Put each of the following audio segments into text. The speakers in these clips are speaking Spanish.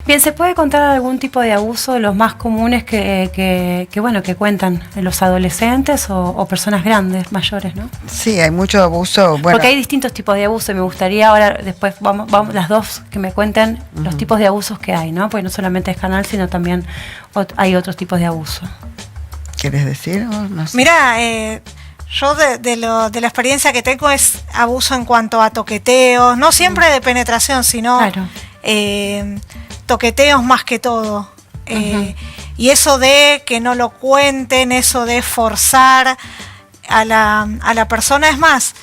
Bien, ¿se puede contar algún tipo de abuso de los más comunes que cuentan los adolescentes o personas grandes, mayores, ¿no? Sí, hay mucho abuso. Bueno, porque hay distintos tipos de abuso y me gustaría ahora, después vamos las dos que me cuenten los tipos de abusos que hay, ¿no? Porque no solamente es canal, sino también hay otros tipos de abuso. ¿Quieres decir? No sé. Mira, yo de la experiencia que tengo es abuso en cuanto a toqueteos, no siempre de penetración, sino Claro. Toqueteos más que todo. Y eso de que no lo cuenten, eso de forzar a la persona. Es más,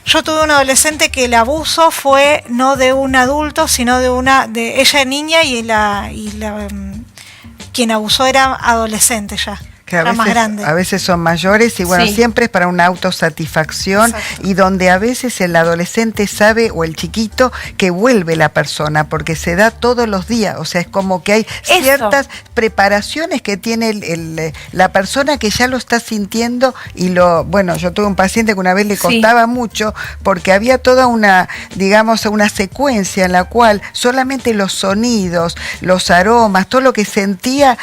yo tuve un adolescente que el abuso fue no de un adulto, sino de ella niña y quien abusó era adolescente ya. Que a más grande. veces son mayores y bueno, Sí. siempre es para una autosatisfacción. Exacto. Y donde a veces el adolescente sabe o el chiquito que vuelve la persona porque se da todos los días, o sea, es como que hay Eso. ciertas preparaciones que tiene la persona que ya lo está sintiendo y bueno, yo tuve un paciente que una vez le Sí. costaba mucho porque había toda una, digamos, una secuencia en la cual solamente los sonidos, los aromas, todo lo que sentía,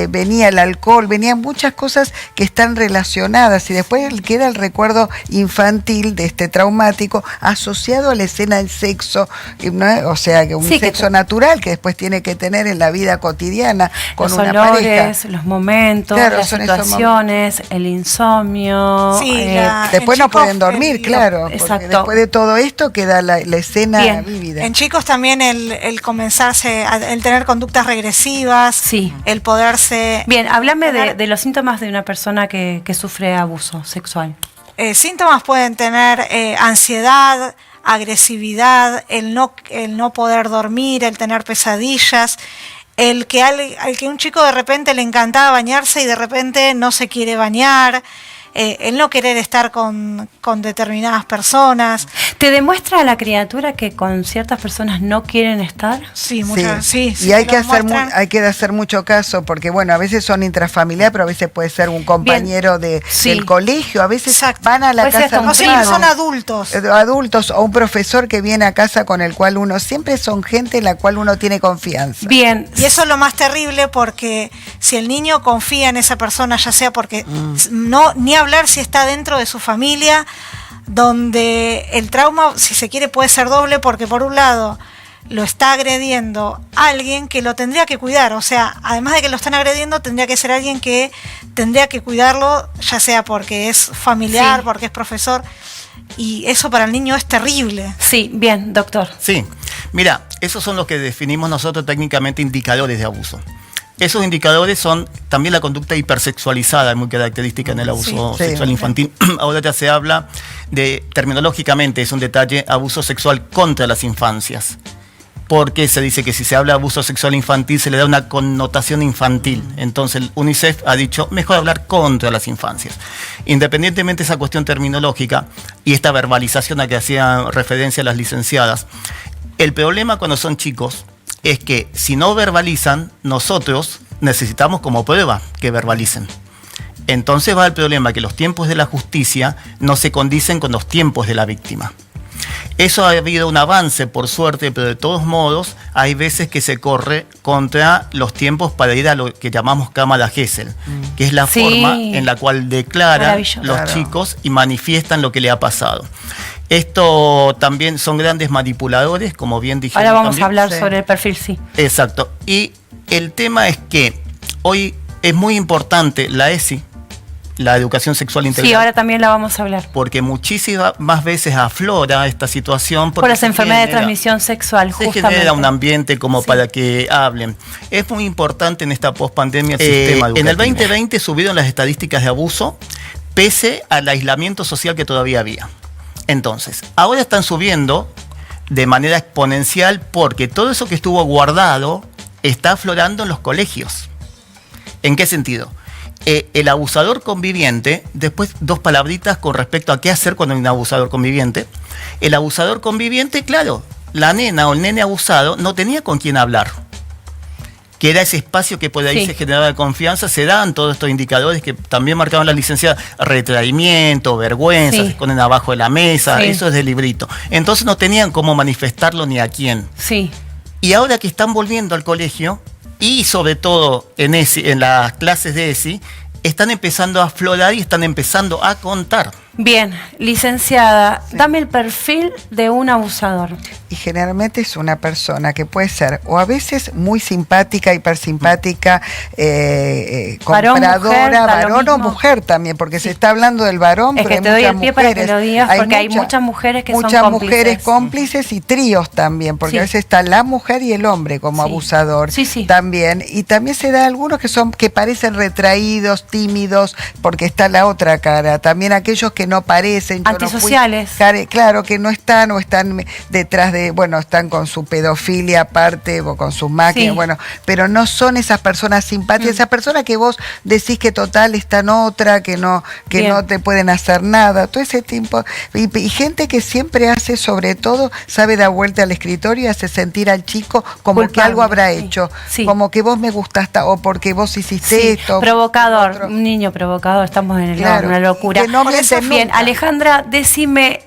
venía el alcohol, venían muchas cosas que están relacionadas y después queda el recuerdo infantil de este traumático asociado a la escena del sexo, ¿no? O sea, que un Sí, sexo natural que después tiene que tener en la vida cotidiana con Los una olores, pareja. los momentos, Claro, las son esos situaciones, el insomnio. Sí, Después en no chicos, pueden dormir, claro, porque exacto. después de todo esto queda la escena Bien. vívida. En chicos también el comenzarse, el tener conductas regresivas, Sí. el poderse... Bien, háblame tener- de los síntomas de una persona que sufre abuso sexual. Síntomas pueden tener ansiedad, agresividad, el no poder dormir, el tener pesadillas, el que al que un chico de repente le encantaba bañarse y de repente no se quiere bañar, el no querer estar con determinadas personas. ¿Te demuestra a la criatura que con ciertas personas no quieren estar? Sí, muchas, sí. Y hay lo que hacer muestran. hay que hacer mucho caso porque bueno, a veces son intrafamiliares, pero a veces puede ser un compañero Sí. del colegio, a veces Exacto. van a la Puede ser casa hasta un No siempre primo. son adultos. adultos o un profesor que viene a casa con el cual uno siempre son gente en la cual uno tiene confianza. Bien. Y eso es lo más terrible porque si el niño confía en esa persona, ya sea porque no ni hablar si está dentro de su familia, donde el trauma, si se quiere, puede ser doble porque por un lado lo está agrediendo alguien que lo tendría que cuidar, o sea, además de que lo están agrediendo, tendría que ser alguien que tendría que cuidarlo, ya sea porque es familiar, Sí. porque es profesor, y eso para el niño es terrible. Sí, bien, doctor. Sí, mira, esos son los que definimos nosotros técnicamente indicadores de abuso. Esos indicadores son también la conducta hipersexualizada, muy característica en el abuso Sí. sexual infantil. Ahora ya se habla de, terminológicamente, es un detalle, abuso sexual contra las infancias. Porque se dice que si se habla de abuso sexual infantil se le da una connotación infantil. Entonces el UNICEF ha dicho, mejor hablar contra las infancias. Independientemente de esa cuestión terminológica y esta verbalización a que hacían referencia las licenciadas, el problema cuando son chicos es que si no verbalizan, nosotros necesitamos como prueba que verbalicen. Entonces va el problema que los tiempos de la justicia no se condicen con los tiempos de la víctima. Eso ha habido un avance, por suerte, pero de todos modos hay veces que se corre contra los tiempos para ir a lo que llamamos cámara Gesell, que es la Sí. forma en la cual declaran Maravilloso. los Claro. chicos y manifiestan lo que le ha pasado. Esto también son grandes manipuladores, como bien dijeron. Ahora vamos también. a hablar Sí. sobre el perfil, sí. Exacto. Y el tema es que hoy es muy importante la ESI, la educación sexual integral. Sí, ahora también la vamos a hablar. Porque muchísimas más veces aflora esta situación. Por porque las se enfermedades de genera- transmisión sexual, Se justamente. genera un ambiente como Sí. para que hablen. Es muy importante en esta pospandemia el sistema educativo. En el 2020 subieron las estadísticas de abuso pese al aislamiento social que todavía había. Entonces, ahora están subiendo de manera exponencial porque todo eso que estuvo guardado está aflorando en los colegios. ¿En qué sentido? El abusador conviviente, después dos palabritas con respecto a qué hacer cuando hay un abusador conviviente. El abusador conviviente, claro, la nena o el nene abusado no tenía con quién hablar. Que era ese espacio que por ahí Sí. se generaba de confianza, se dan todos estos indicadores que también marcaban las licenciadas, retraimiento, vergüenza, Sí. se esconden abajo de la mesa, Sí. eso es del librito. Entonces no tenían cómo manifestarlo ni a quién. Sí. Y ahora que están volviendo al colegio, y sobre todo en las clases de ESI, están empezando a aflorar y están empezando a contar. Bien, licenciada, dame el perfil de un abusador. Y generalmente es una persona que puede ser o a veces muy simpática, hipersimpática, compradora, varón o mujer también, porque se está hablando del varón, es pero que hay te doy muchas el pie para mujeres. que lo digas, porque hay muchas mujeres que son cómplices. Muchas mujeres cómplices y tríos también, porque Sí. a veces está la mujer y el hombre como Sí. abusador Sí. también. Y también se da algunos que parecen retraídos, tímidos, porque está la otra cara. También aquellos que no parecen. Yo no fui- Antisociales. claro, que no están o están detrás de, bueno, están con su pedofilia aparte o con sus máquinas, Sí. bueno, pero no son esas personas simpáticas, esas personas que vos decís que total están otra, que no Bien. te pueden hacer nada, todo ese tipo. Y gente que siempre hace, sobre todo, sabe dar vuelta al escritorio y hace sentir al chico como que Culpable, algo habrá sí. hecho, Sí. como que vos me gustaste o porque vos hiciste Sí, esto. provocador, otro. un niño provocador, estamos en Claro, una locura. y que no Por eso, mienten bien, nunca. Alejandra, decime,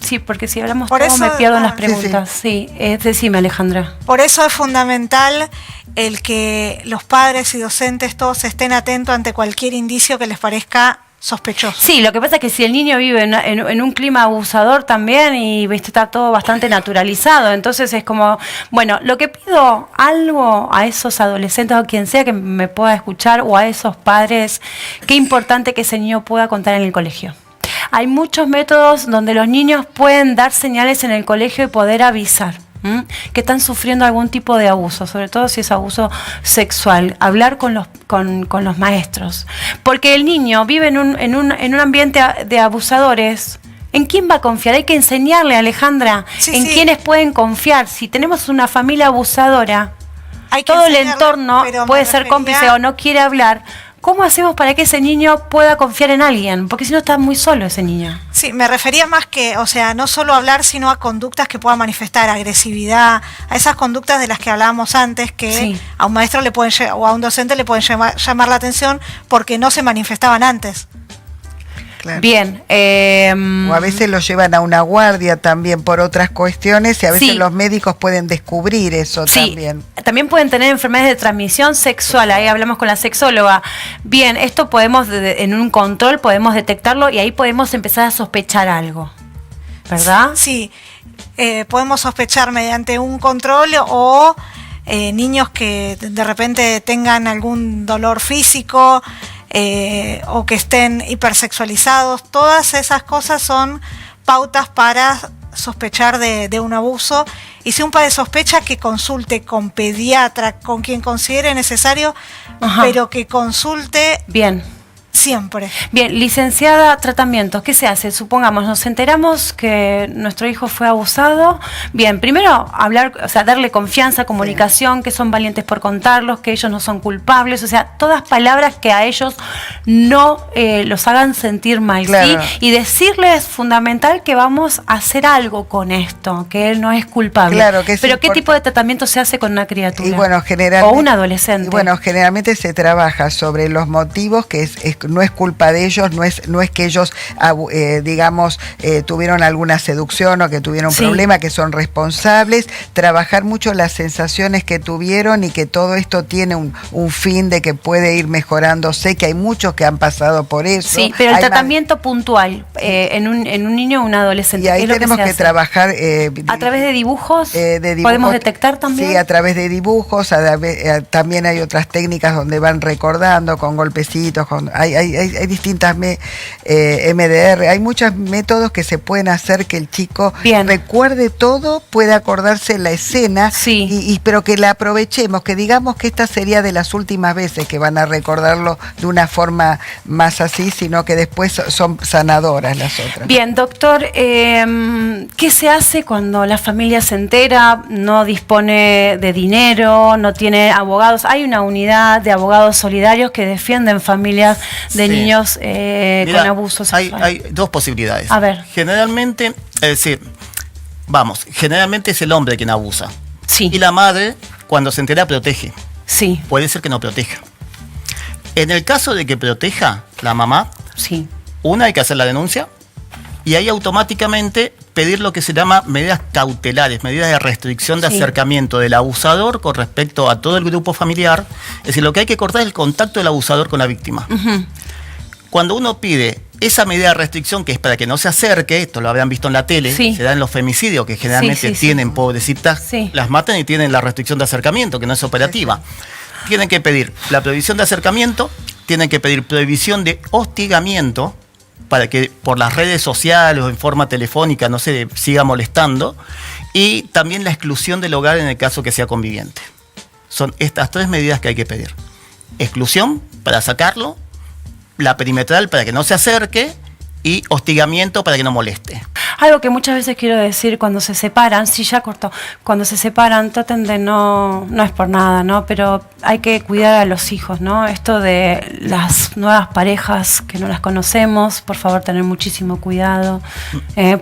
sí, porque si hablamos Por todo eso- me pierdo en las sí, preguntas. Sí, decime, Alejandra. Por eso es fundamental el que los padres y docentes todos estén atentos ante cualquier indicio que les parezca sospechoso. Sí, lo que pasa es que si el niño vive en un clima abusador también y viste está todo bastante naturalizado, entonces es como, bueno, lo que pido algo a esos adolescentes o quien sea que me pueda escuchar o a esos padres, qué importante que ese niño pueda contar en el colegio. Hay muchos métodos donde los niños pueden dar señales en el colegio y poder avisar. Que están sufriendo algún tipo de abuso, sobre todo si es abuso sexual, hablar con los maestros, porque el niño vive en un ambiente de abusadores. ¿En quién va a confiar? Hay que enseñarle, Alejandra, Sí, en sí. quiénes pueden confiar. Si tenemos una familia abusadora, Hay que todo el enseñarle, entorno pero me puede ser refería- cómplice o no quiere hablar. ¿Cómo hacemos para que ese niño pueda confiar en alguien? Porque si no está muy solo ese niño. Sí, me refería más que, o sea, no solo hablar, sino a conductas que puedan manifestar agresividad, a esas conductas de las que hablábamos antes, que Sí. a un maestro le pueden o a un docente le pueden llamar la atención porque no se manifestaban antes. Claro. Bien. O a veces lo llevan a una guardia también por otras cuestiones y a veces Sí. los médicos pueden descubrir eso Sí, también. también pueden tener enfermedades de transmisión sexual. Ahí hablamos con la sexóloga. Bien, esto podemos, en un control, podemos detectarlo y ahí podemos empezar a sospechar algo. ¿Verdad? Sí, podemos sospechar mediante un control o niños que de repente tengan algún dolor físico o que estén hipersexualizados. Todas esas cosas son pautas para sospechar de un abuso. Y si un padre sospecha, que consulte con pediatra, con quien considere necesario, Ajá. pero que consulte Bien. siempre. Bien, licenciada, tratamientos, ¿qué se hace? Supongamos, nos enteramos que nuestro hijo fue abusado. Bien, primero hablar, o sea, darle confianza, comunicación, que son valientes por contarlos, que ellos no son culpables, o sea, todas palabras que a ellos no los hagan sentir mal, Claro. ¿sí? Y decirles fundamental que vamos a hacer algo con esto, que él no es culpable. Claro, que es Pero ¿qué importante. tipo de tratamiento se hace con una criatura? Y bueno, generalmente, o un adolescente. y bueno, generalmente se trabaja sobre los motivos, que no es culpa de ellos, no es que ellos, digamos, tuvieron alguna seducción o que tuvieron Sí. problema, que son responsables, trabajar mucho las sensaciones que tuvieron y que todo esto tiene un fin de que puede ir mejorándose, que hay muchos que han pasado por eso. Sí, pero el Hay más- tratamiento puntual en un niño o un adolescente. Y ahí ¿qué es lo tenemos se que hace? trabajar ¿A través de dibujos? de dibujos. ¿Podemos detectar también? Sí, a través de dibujos. También hay otras técnicas donde van recordando con golpecitos. Hay distintas MDR. Hay muchos métodos que se pueden hacer que el chico Bien. recuerde todo, pueda acordarse la escena, Sí. pero que la aprovechemos, que digamos que esta sería de las últimas veces que van a recordarlo de una forma más así, sino que después son sanadoras las otras. Bien, doctor, ¿qué se hace cuando la familia se entera, no dispone de dinero, no tiene abogados? Hay una unidad de abogados solidarios que defienden familias de Sí. niños Mira, con abuso sexual. hay dos posibilidades. A ver. Generalmente, generalmente es el hombre quien abusa. Sí, Y la madre, cuando se entera, protege. sí, Puede ser que no proteja. En el caso de que proteja la mamá, sí. hay que hacer la denuncia y ahí automáticamente pedir lo que se llama medidas cautelares, medidas de restricción de Sí. acercamiento del abusador con respecto a todo el grupo familiar. Es decir, lo que hay que cortar es el contacto del abusador con la víctima. Cuando uno pide esa medida de restricción, que es para que no se acerque, esto lo habían visto en la tele, Sí. se da en los femicidios, que generalmente Sí, sí, sí. tienen, pobrecitas, Sí. las matan y tienen la restricción de acercamiento, que no es operativa. Tienen que pedir la prohibición de acercamiento, tienen que pedir prohibición de hostigamiento, para que por las redes sociales o en forma telefónica no se siga molestando, y también la exclusión del hogar en el caso que sea conviviente. Son estas 3 medidas que hay que pedir. Exclusión para sacarlo, la perimetral para que no se acerque y hostigamiento para que no moleste. Algo que muchas veces quiero decir cuando se separan, sí, ya cortó, cuando se separan traten de no es por nada, ¿no? Pero hay que cuidar a los hijos, ¿no? Esto de las nuevas parejas que no las conocemos, por favor tener muchísimo cuidado,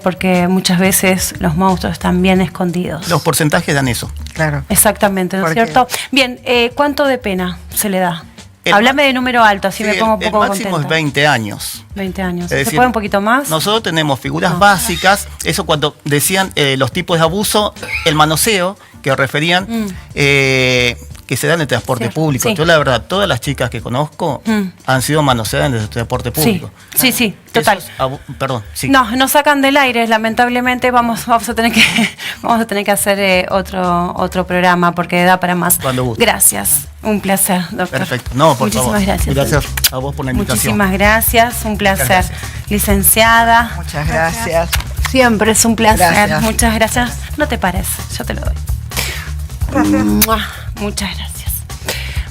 porque muchas veces los monstruos están bien escondidos. Los porcentajes dan eso. Claro. Exactamente, ¿no es Porque- cierto? Bien, ¿cuánto de pena se le da? El Háblame de número alto, así Sí, me pongo un el poco máximo contenta. es 20 años. 20 años. Es ¿Se decir, puede un poquito más? Nosotros tenemos figuras No. básicas, eso cuando decían los tipos de abuso, el manoseo, que referían que se dan en el transporte Cierto, público. sí. Yo la verdad, todas las chicas que conozco han sido manoseadas en el transporte público. Sí, sí, total. Eso es perdón, sí. No, nos sacan del aire, lamentablemente vamos a tener que hacer otro programa porque da para más. Cuando guste. Gracias, un placer, doctor. Perfecto. No, por Muchísimas favor. gracias. Gracias a vos por la invitación. Muchísimas gracias, un placer. Gracias. Licenciada, Muchas gracias. siempre es un placer. Gracias. Muchas gracias. No te pares, yo te lo doy. Mua, muchas gracias.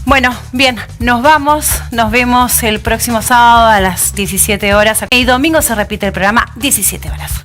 Bueno, bien, nos vamos, nos vemos el próximo sábado a las 17 horas y domingo se repite el programa 17 horas.